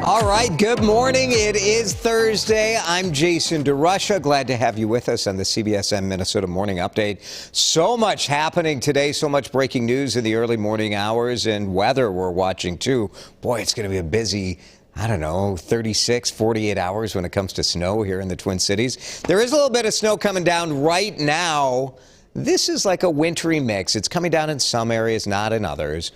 All right, good morning. It is Thursday. I'm Jason DeRusha. Glad to have you with us on the CBSN Minnesota Morning Update. So much happening today, so much breaking news in the early morning hours, and weather we're watching too. Boy, it's going to be a busy, 36, 48 hours when it comes to snow here in the Twin Cities. There is a little bit of snow coming down right now. This is like a wintry mix. It's coming down in some areas, not in others.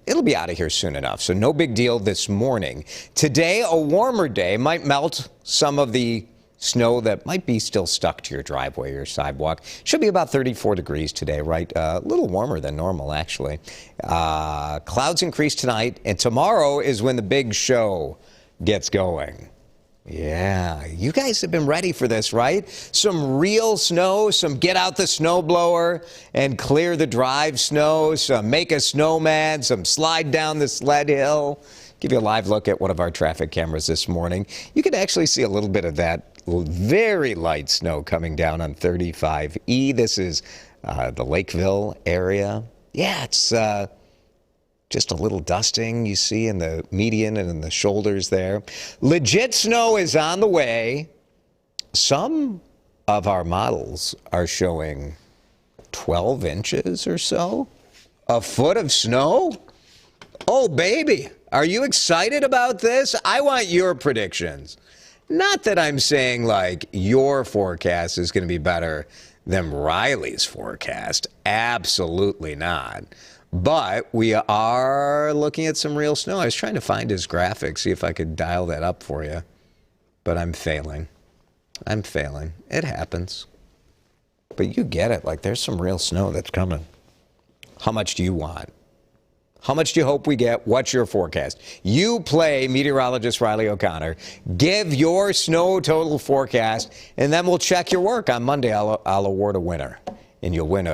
It'll be out of here soon enough, so no big deal this morning. Today, a warmer day might melt some of the snow that might be still stuck to your driveway or sidewalk. Should be about 34 degrees today, right? A little warmer than normal, actually. Clouds increase tonight, and tomorrow is when the big show gets going. Yeah, you guys have been ready for this, right? Some real snow, some get out the snowblower and clear the drive snow, some make a snowman, some slide down the sled hill. Give you a live look at one of our traffic cameras this morning. You can actually see a little bit of that very light snow coming down on 35E. This is the Lakeville area. Yeah, it's just a little dusting you see in the median and in the shoulders there. Legit snow is on the way. Some of our models are showing 12 inches or so. A foot of snow? Oh, baby. Are you excited about this? I want your predictions. Not that I'm saying, like, your forecast is going to be better than Riley's forecast. Absolutely not. But we are looking at some real snow. I was trying to find his graphic, see if I could dial that up for you. But I'm failing. It happens. But you get it. Like, there's some real snow that's coming. How much do you want? How much do you hope we get? What's your forecast? You play meteorologist Riley O'Connor. Give your snow total forecast, and then we'll check your work. On Monday, I'll award a winner. And you'll win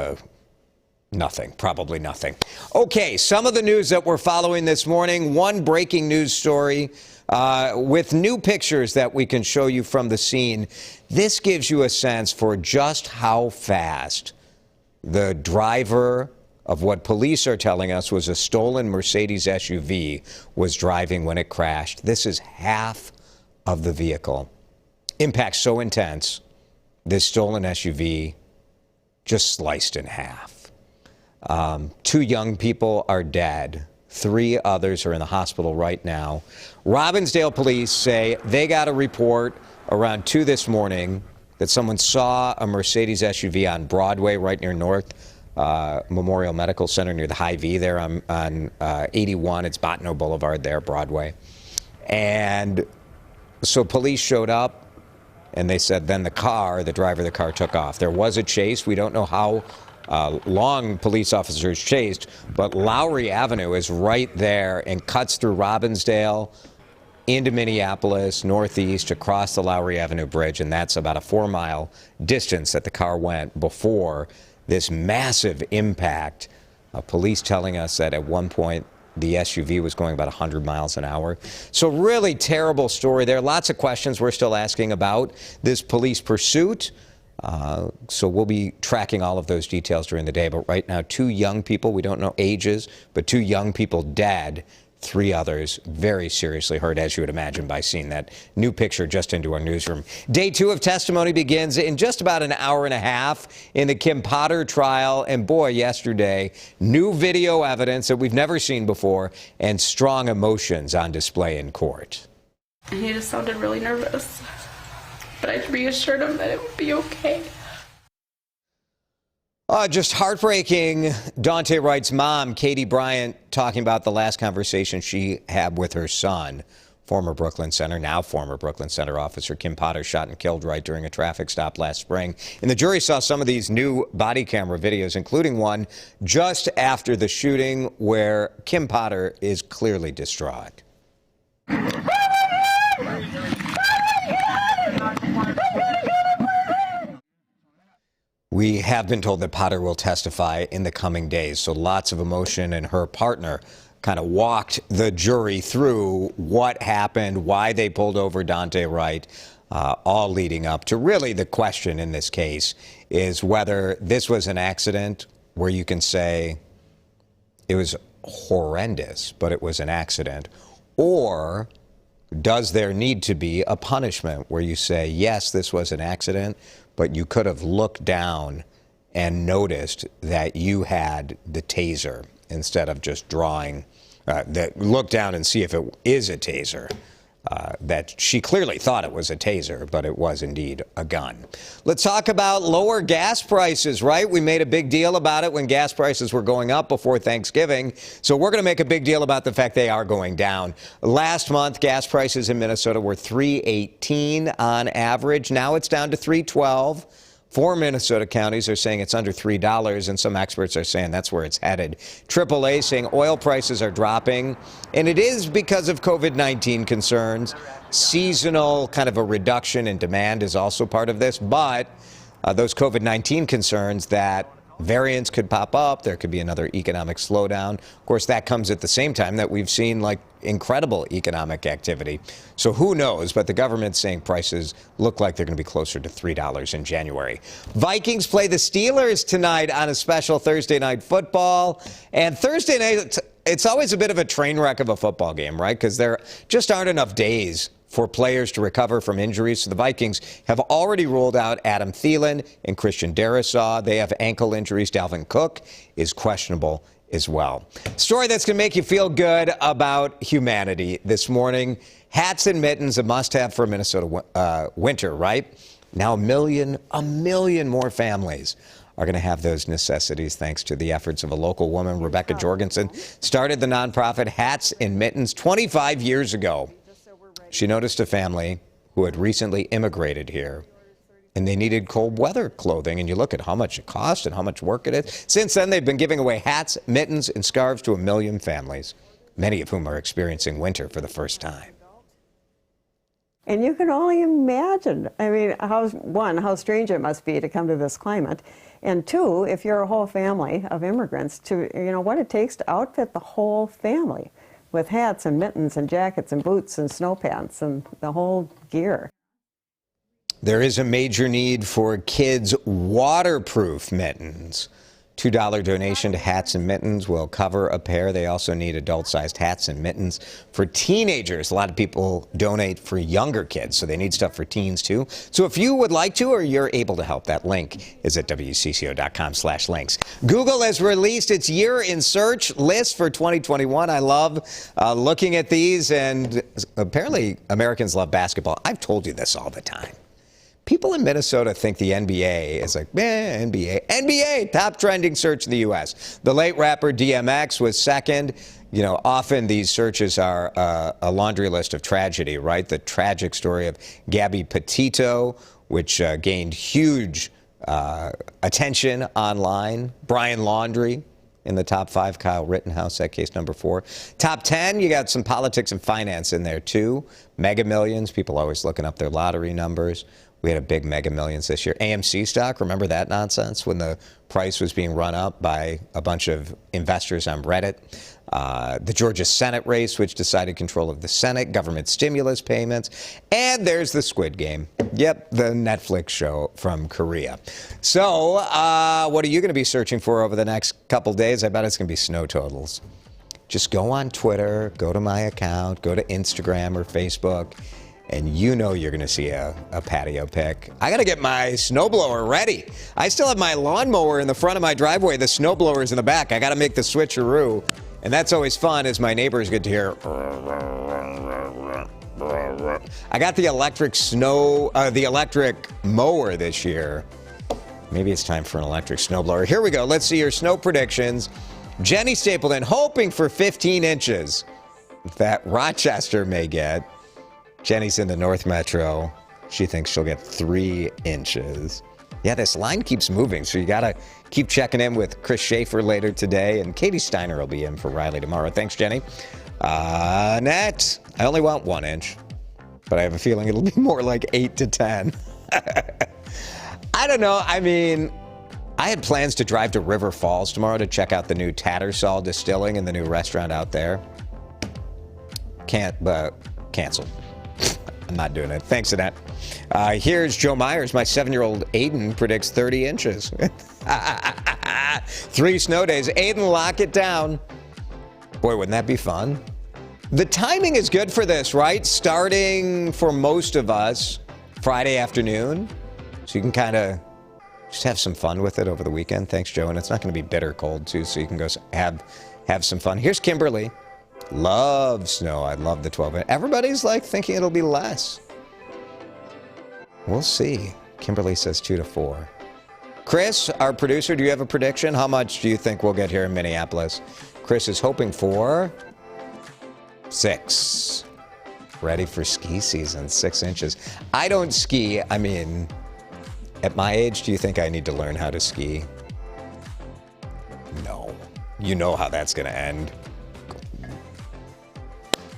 nothing, probably nothing. Okay, some of the news that we're following this morning. One breaking news story with new pictures that we can show you from the scene. This gives you a sense for just how fast the driver of what police are telling us was a stolen Mercedes SUV was driving when it crashed. This is half of the vehicle. Impact so intense, this stolen SUV just sliced in half. 2 young people are dead. 3 others are in the hospital right now. Robbinsdale police say they got a report around 2 this morning that someone saw a Mercedes SUV on Broadway right near North Memorial Medical Center near the Hy-Vee there on 81. It's Bottineau Boulevard there, Broadway. And so police showed up, and they said then the driver of the car took off. There was a chase. We don't know how long police officers chased, but Lowry Avenue is right there and cuts through Robbinsdale into Minneapolis, northeast, across the Lowry Avenue Bridge, and that's about a 4-mile distance that the car went before this massive impact. Police telling us that at one point the SUV was going about 100 miles an hour. So really terrible story there. Lots of questions we're still asking about this police pursuit. So we'll be tracking all of those details during the day. But right now, 2 young people, we don't know ages, but 2 young people dead, 3 others very seriously hurt, as you would imagine, by seeing that new picture just into our newsroom. Day 2 of testimony begins in just about an hour and a half in the Kim Potter trial. And boy, yesterday, new video evidence that we've never seen before and strong emotions on display in court. He just sounded really nervous. But I reassured him that it would be okay. Just heartbreaking. Daunte Wright's mom, Katie Bryant, talking about the last conversation she had with her son. Now former Brooklyn Center officer Kim Potter shot and killed Wright during a traffic stop last spring. And the jury saw some of these new body camera videos, including one just after the shooting where Kim Potter is clearly distraught. We have been told that Potter will testify in the coming days, so lots of emotion, and her partner kind of walked the jury through what happened, why they pulled over Daunte Wright, all leading up to really the question in this case is whether this was an accident where you can say it was horrendous, but it was an accident, Or does there need to be a punishment where you say, yes, this was an accident, but you could have looked down and noticed that you had the taser instead of just drawing, look down and see if it is a taser. That she clearly thought it was a taser, but it was indeed a gun. Let's talk about lower gas prices, right? We made a big deal about it when gas prices were going up before Thanksgiving. So we're going to make a big deal about the fact they are going down. Last month, gas prices in Minnesota were $3.18 on average. Now it's down to $3.12. Four Minnesota counties are saying it's under $3, and some experts are saying that's where it's headed. AAA saying oil prices are dropping, and it is because of COVID-19 concerns. Seasonal kind of a reduction in demand is also part of this, but those COVID-19 concerns that variants could pop up, there could be another economic slowdown. Of course, that comes at the same time that we've seen like incredible economic activity. So who knows, but the government's saying prices look like they're going to be closer to $3 in January. Vikings play the Steelers tonight on a special Thursday night football. And Thursday night, it's always a bit of a train wreck of a football game, right? Because there just aren't enough days for players to recover from injuries. So the Vikings have already ruled out Adam Thielen and Christian Darrisaw. They have ankle injuries. Dalvin Cook is questionable as well. Story that's going to make you feel good about humanity this morning. Hats and mittens, a must-have for Minnesota winter, right? Now a million more families are going to have those necessities thanks to the efforts of a local woman, Rebecca Jorgensen, started the nonprofit Hats and Mittens 25 years ago. She noticed a family who had recently immigrated here, and they needed cold weather clothing. And you look at how much it costs and how much work it is. Since then, they've been giving away hats, mittens, and scarves to 1 million families, many of whom are experiencing winter for the first time. And you can only imagine, I mean, how strange it must be to come to this climate. And two, if you're a whole family of immigrants, to, what it takes to outfit the whole family with hats and mittens and jackets and boots and snow pants and the whole gear. There is a major need for kids' waterproof mittens. $2 donation to Hats and Mittens will cover a pair. They also need adult-sized hats and mittens for teenagers. A lot of people donate for younger kids, so they need stuff for teens, too. So if you would like to or you're able to help, that link is at wcco.com/links. Google has released its Year in Search list for 2021. I love looking at these, and apparently Americans love basketball. I've told you this all the time. People in Minnesota think the NBA is like, NBA, top trending search in the U.S. The late rapper DMX was second. Often these searches are a laundry list of tragedy, right? The tragic story of Gabby Petito, which gained huge attention online. Brian Laundrie in the top 5, Kyle Rittenhouse, that case number 4. Top 10, you got some politics and finance in there, too. Mega Millions, people always looking up their lottery numbers. We had a big Mega Millions this year. AMC stock, remember that nonsense when the price was being run up by a bunch of investors on Reddit? The Georgia Senate race, which decided control of the Senate, government stimulus payments, and there's the Squid Game. Yep, the Netflix show from Korea. So what are you going to be searching for over the next couple days? I bet it's going to be snow totals. Just go on Twitter, go to my account, go to Instagram or Facebook, and you're going to see a patio pic. I got to get my snowblower ready. I still have my lawnmower in the front of my driveway. The snowblower's in the back. I got to make the switcheroo. And that's always fun as my neighbors get to hear. I got the electric mower this year. Maybe it's time for an electric snowblower. Here we go. Let's see your snow predictions. Jenny Stapleton hoping for 15 inches that Rochester may get. Jenny's in the North Metro. She thinks she'll get 3 inches. Yeah, this line keeps moving, so you got to keep checking in with Chris Schaefer later today, and Katie Steiner will be in for Riley tomorrow. Thanks, Jenny. Annette, I only want 1 inch, but I have a feeling it'll be more like 8 to 10. I don't know. I mean, I had plans to drive to River Falls tomorrow to check out the new Tattersall Distilling and the new restaurant out there. Canceled. I'm not doing it. Thanks, Annette. Here's Joe Myers. My 7-year-old Aiden predicts 30 inches. 3 snow days. Aiden, lock it down. Boy, wouldn't that be fun? The timing is good for this, right? Starting for most of us Friday afternoon. So you can kind of just have some fun with it over the weekend. Thanks, Joe. And it's not going to be bitter cold, too, so you can go have some fun. Here's Kimberly. Love snow. I love the 12 inch. Everybody's like thinking it'll be less. We'll see. Kimberly says 2 to 4. Chris, our producer, do you have a prediction? How much do you think we'll get here in Minneapolis? Chris is hoping for 6. Ready for ski season, 6 inches. I don't ski. I mean, at my age, do you think I need to learn how to ski? No. You know how that's going to end.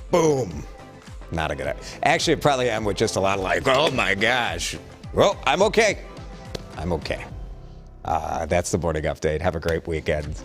Boom. Not a good idea. Actually, it probably am with just a lot of like, oh my gosh. Well, I'm okay. I'm okay. That's the morning update. Have a great weekend.